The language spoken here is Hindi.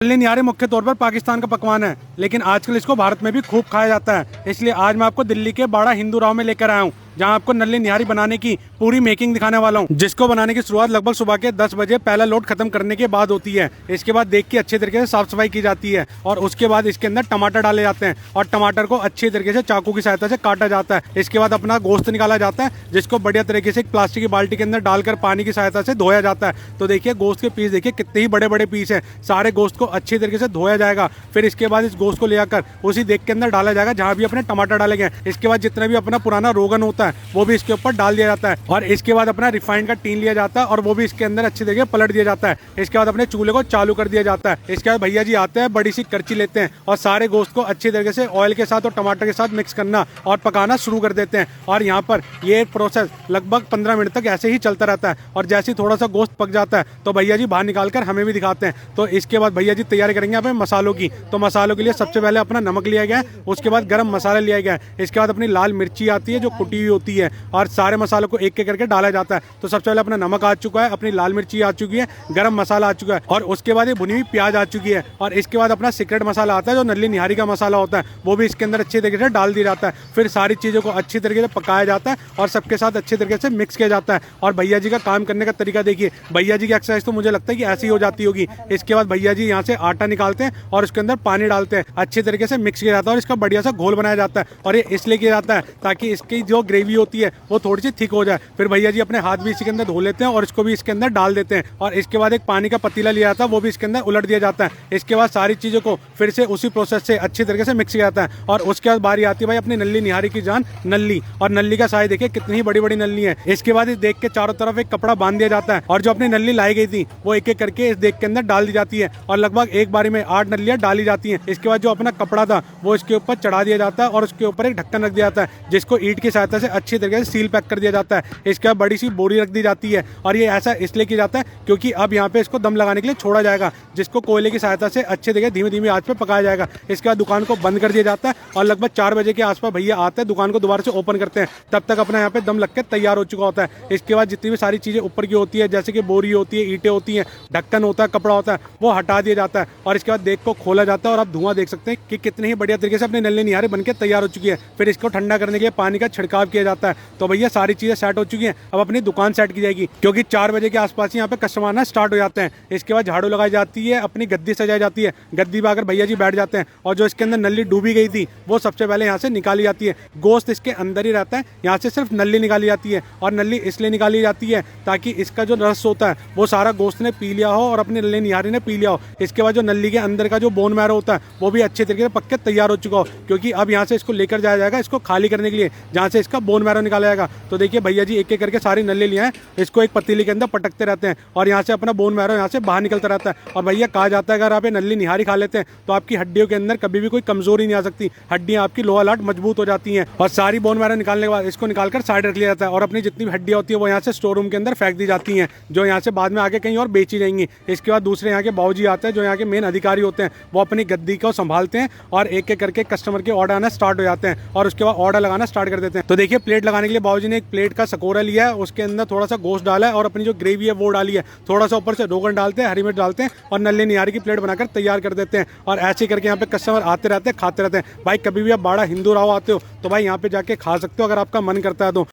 नल्ली निहारी मुख्य तौर पर पाकिस्तान का पकवान है, लेकिन आजकल इसको भारत में भी खूब खाया जाता है। इसलिए आज मैं आपको दिल्ली के बाड़ा हिंदू राव में लेकर आया हूँ, जहाँ आपको नल्ली निहारी बनाने की पूरी मेकिंग दिखाने वाला हूँ। जिसको बनाने की शुरुआत लगभग सुबह के 10 बजे पहला लोड खत्म करने के बाद होती है। इसके बाद देख के अच्छे तरीके से साफ सफाई की जाती है और उसके बाद इसके अंदर टमाटर डाले जाते हैं और टमाटर को अच्छी तरीके से चाकू की सहायता से काटा जाता है। इसके बाद अपना गोश्त निकाला जाता है, जिसको बढ़िया तरीके से एक प्लास्टिक की बाल्टी के अंदर डालकर पानी की सहायता से धोया जाता है। तो देखिए गोश्त के पीस देखिए कितने ही बड़े बड़े पीस है। सारे गोश्त को अच्छी तरीके से धोया जाएगा। फिर इसके बाद इस गोश्त को ले जाकर उसी देख के अंदर डाला जाएगा जहाँ भी अपने टमाटर डाले गए। इसके बाद जितना भी अपना पुराना रोगन होता है वो भी इसके ऊपर डाल दिया जाता है और इसके बाद अपना रिफाइंड का टीन लिया जाता है और वो भी इसके अंदर अच्छी तरीके पलट दिया जाता है। इसके बाद अपने चूल्हे को चालू कर दिया जाता है। इसके बाद भैया जी आते हैं, बड़ी सी करची लेते हैं और सारे गोश्त को अच्छी तरीके से ऑयल के साथ और टमाटर के साथ मिक्स करना और पकाना शुरू कर देते हैं। और यहाँ पर ये प्रोसेस लगभग 15 मिनट तक ऐसे ही चलता रहता है और जैसे ही थोड़ा सा गोश्त पक जाता है तो भैया जी बाहर निकाल कर हमें भी दिखाते हैं। तो इसके बाद भैया जी तैयारी करेंगे यहाँ पे मसालों की। तो मसालों के लिए सबसे पहले अपना नमक लिया गया है, उसके बाद गरम मसाला लिया गया है, इसके बाद अपनी लाल मिर्ची आती है जो कुटी हुई होती है और सारे मसालों को एक एक करके डाला जाता है। तो सबसे पहले अपना नमक आ चुका है, अपनी लाल मिर्ची आ चुकी है, गरम मसाला आ चुका है और उसके बाद ये भुनी हुई प्याज आ चुकी है और इसके बाद अपना सीक्रेट मसाला आता है जो नल्ली निहारी का मसाला होता है, वो भी इसके अंदर अच्छी तरीके से डाल दिया जाता है। फिर सारी चीज़ों को अच्छी तरीके से पकाया जाता है और सबके साथ अच्छी तरीके से मिक्स किया जाता है। और भैया जी का काम करने का तरीका देखिए, भैया जी की एक्सरसाइज तो मुझे लगता है कि ऐसी हो जाती होगी। इसके बाद भैया जी यहाँ से आटा निकालते हैं और उसके अंदर पानी डालते हैं, अच्छी तरीके से मिक्स किया जाता है और इसका बढ़िया सा घोल बनाया जाता है। और ये इसलिए किया जाता है ताकि इसकी जो ग्रेवी होती है वो थोड़ी सी थिक हो जाए। फिर भैया जी अपने हाथ भी इसी के अंदर धो लेते हैं और इसको भी इसके अंदर डाल देते हैं और इसके बाद एक पानी का पतीला लिया जाता है, वो भी इसके अंदर उलट दिया जाता है। इसके बाद सारी चीज़ों को फिर से उसी प्रोसेस से अच्छी तरीके से मिक्स किया जाता है और उसके बाद बारी आती है भाई अपनी नल्ली निहारी की जान नल्ली। और नल्ली का साइज देखिए कितनी ही बड़ी बड़ी नल्ली है। इसके बाद इस देख के चारों तरफ एक कपड़ा बांध दिया जाता है और जो अपनी नल्ली लाई गई थी वो एक एक करके इस देख के अंदर डाल दी जाती है और लगभग एक बारी में 8 नल्लियां डाली जाती हैं। इसके बाद जो अपना कपड़ा था वो इसके ऊपर चढ़ा दिया जाता है और उसके ऊपर एक ढक्कन रख दिया जाता है, जिसको ईंट की सहायता से अच्छी तरीके से सील पैक कर दिया जाता है। इसके बाद बड़ी सी बोरी रख दी जाती है और ये ऐसा इसलिए किया जाता है क्योंकि अब यहाँ पे इसको दम लगाने के लिए छोड़ा जाएगा, जिसको कोयले की सहायता से अच्छे तरीके धीमे धीमे आंच पे पकाया जाएगा। इसके बाद दुकान को बंद कर दिया जाता है और लगभग 4 बजे के आसपास भैया आते हैं, दुकान को दोबारा से ओपन करते हैं। तब तक अपना यहाँ पे दम लग के तैयार हो चुका होता है। इसके बाद जितनी भी सारी चीज़ें ऊपर की होती है, जैसे कि बोरी होती है, ईंटें होती हैं, ढक्कन होता है, कपड़ा होता है, वो हटा दिया जाता है और इसके बाद देख को खोला जाता है और आप धुआं देख सकते हैं कि कितने ही बढ़िया तरीके से अपनी नल्ली निहारी बनकर तैयार हो चुकी है। फिर इसको ठंडा करने के लिए पानी का छिड़काव किया जाता है। तो भैया सारी चीज़ें सेट हो चुकी हैं, अब अपनी दुकान सेट की जाएगी क्योंकि 4 बजे के आसपास यहाँ पे कस्टमर आना स्टार्ट हो जाते हैं। इसके बाद झाड़ू लगाई जाती है, अपनी गद्दी सजाई जाती है, गद्दी पर आकर भैया जी बैठ जाते हैं और जो इसके अंदर नल्ली डूबी गई थी वो सबसे पहले यहाँ से निकाली जाती है। गोश्त इसके अंदर ही रहता है, यहाँ से सिर्फ नल्ली निकाली जाती है और नल्ली इसलिए निकाली जाती है ताकि इसका जो रस होता है वो सारा गोश्त ने पी लिया हो और अपनी नल्ली निहारी ने पी लिया हो। इसके बाद जो नल्ली के अंदर का जो बोन मैरो होता है वो भी अच्छे तरीके से पक के तैयार हो चुका हो, क्योंकि अब यहाँ से इसको लेकर जाया जाएगा इसको खाली करने के लिए, जहाँ से इसका बोन मैरो निकाला जाएगा। तो देखिए भैया जी एक एक करके सारी नल्ली लिए हैं, इसको एक पतीली के अंदर पटकते रहते हैं और यहाँ से अपना बोन मैरो यहाँ से बाहर निकलता रहता है। और भैया कहा जाता है अगर आप नल्ली निहारी खा लेते हैं तो आपकी हड्डियों के अंदर कभी भी कोई कमजोरी नहीं आ सकती, हड्डियाँ आपकी लोहा लाट मजबूत हो जाती हैं। और सारी बोन मैरो निकालने के बाद इसको निकालकर साइड रख लिया जाता है और अपनी जितनी भी हड्डियाँ होती है वो यहाँ से स्टोर रूम के अंदर फेंक दी जाती हैं, जो यहाँ से बाद में आगे कहीं और बेची जाएंगी। इसके बाद दूसरे यहाँ के बाबूजी आते हैं जो यहाँ के मेन अधिकारी होते हैं, वो अपनी गद्दी को संभालते हैं और एक एक करके कस्टमर के ऑर्डर आना स्टार्ट हो जाते हैं और उसके बाद ऑर्डर लगाना स्टार्ट कर देते हैं। तो देखिए प्लेट लगाने के लिए बाबूजी ने एक प्लेट का सकोरा लिया है, उसके अंदर थोड़ा सा गोश्त डाला है और अपनी जो ग्रेवी है वो डाली है, थोड़ा सा ऊपर से रोगन डालते हैं, हरी मिर्च डालते हैं और नल्ली निहारी की प्लेट बनाकर तैयार कर देते हैं। और ऐसे करके यहाँ पे कस्टमर आते रहते हैं, खाते रहते हैं। भाई कभी भी आप बाड़ा हिंदू राव आते हो तो भाई यहाँ पे जाके खा सकते हो अगर आपका मन करता है तो।